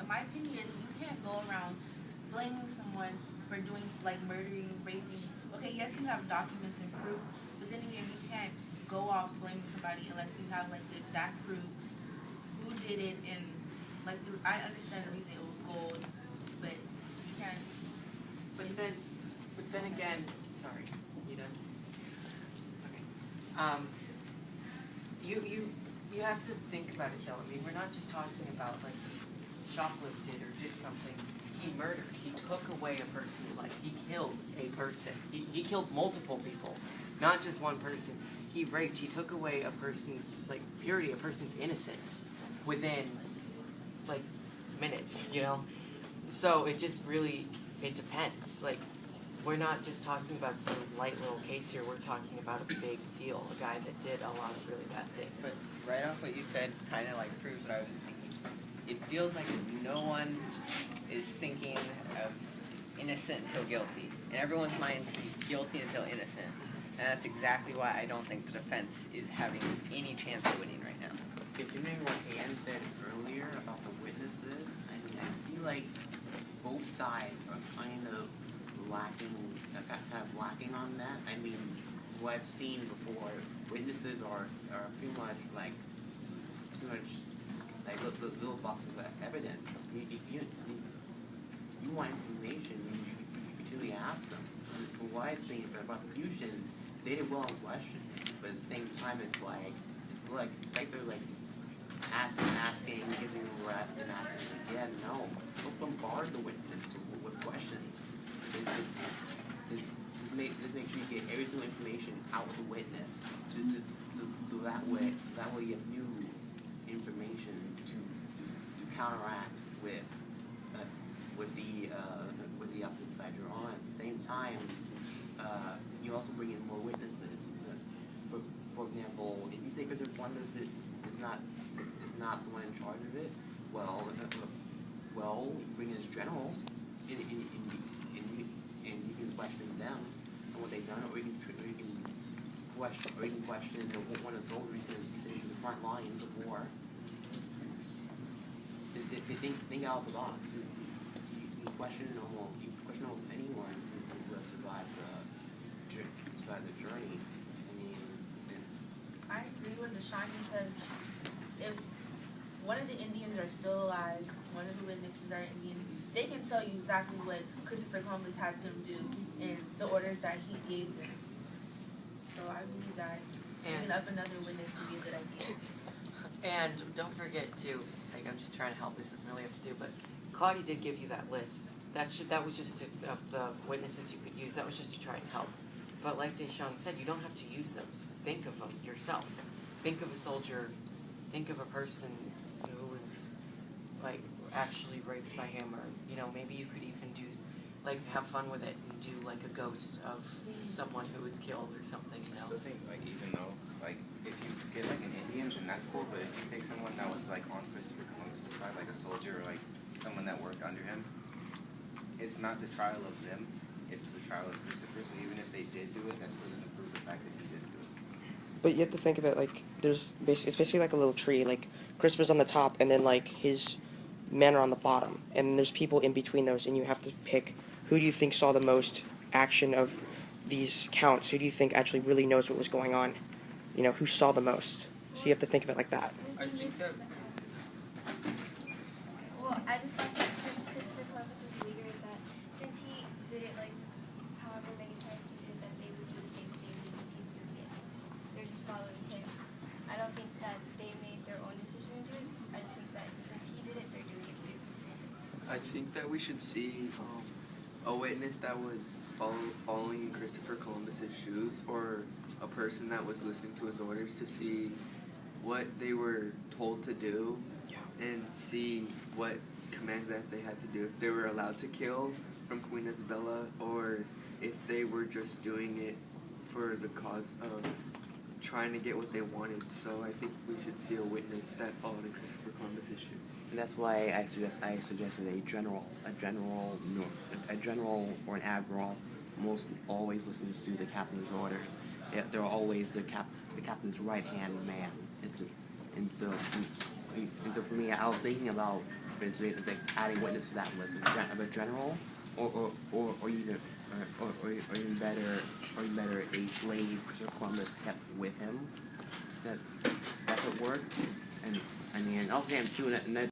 my opinion is you can't go around blaming someone for doing like murdering, raping. Okay, yes, you have documents and proof, but then again, you can't go off blaming somebody unless you have like the exact proof who did it and like I understand the reason it was gold, but you can't. But then again, sorry, you done? Okay. You have to think about it though. I mean, we're not just talking about like he shoplifted or did something. He murdered. He took away a person's life. He killed a person. He killed multiple people, not just one person. He raped. He took away a person's like purity, a person's innocence within like minutes. You know. So it just really it depends. Like we're not just talking about some light little case here. We're talking about a big deal. A guy that did a lot of really bad things. But right off what you said, kind of like proves what I was thinking. It feels like no one is thinking of innocent until guilty. In everyone's minds, he's guilty until innocent. And that's exactly why I don't think the defense is having any chance of winning right now. Continuing what Ann said earlier about the witnesses, I mean, I feel like both sides are kind of lacking on that. I mean, what I've seen before, witnesses are pretty much like the little boxes of evidence. If you want information, you truly ask them. And from what I've seen from the prosecution, they did well in question, but at the same time, it's like they're like asking, giving arrest and asking again. No, don't bombard the witness with questions. Just make sure you get every single information out of the witness, so that way you have new information to counteract with the opposite side you're on. At the same time, you also bring in more witnesses. For example, if you say Christopher Columbus is not the one in charge of it, well, you bring in his generals, and you can question them on what they've done, or you can question one of the soldiers he's in the front lines of war. They think out of the box. You question almost anyone who has survived the journey. I mean, I agree with Deshaun because if one of the Indians are still alive, one of the witnesses are Indian, they can tell you exactly what Christopher Columbus had them do and the orders that he gave them. So I believe that bringing up another witness would be a good idea. And don't forget to, like, I'm just trying to help. This isn't really up to do, but Claudia did give you that list. That was just of the witnesses you could use. That was just to try and help. But like Deshaun said, you don't have to use those. Think of them yourself. Think of a soldier. Think of a person who was like actually raped by him, or maybe you could even do like have fun with it and do like a ghost of someone who was killed or something. I still think even though if you get like an Indian, then that's cool. But if you pick someone that was like on Christopher Columbus' side, like a soldier or like someone that worked under him, it's not the trial of them. It's the trial of Christopher. So even if they did do it, that still doesn't prove the fact that he didn't do it. But you have to think of it like it's basically like a little tree. Like Christopher's on the top, and then like his men are on the bottom, and there's people in between those, and you have to pick who do you think saw the most action of these counts. Who do you think actually really knows what was going on? Who saw the most. So you have to think of it like that. I think that. Well, I just thought that since Christopher Columbus was leader, that since he did it like however many times he did, that they would do the same thing because he's doing it. They're just following him. I don't think that they made their own decision to do it. I just think that since he did it, they're doing it too. I think that we should see a witness that was following in Christopher Columbus's shoes, or a person that was listening to his orders, to see what they were told to do and see what commands that they had to do. If they were allowed to kill from Queen Isabella, or if they were just doing it for the cause of trying to get what they wanted. So I think we should see a witness that followed in Christopher Columbus's shoes. and that's why I suggested a general or an admiral most always listens to the captain's orders. They're always the captain's right hand man. And so for me, I was thinking about it's like adding witness to that list of a general, or even better a slave Christopher Columbus kept with him that would work. And I mean also him too, and that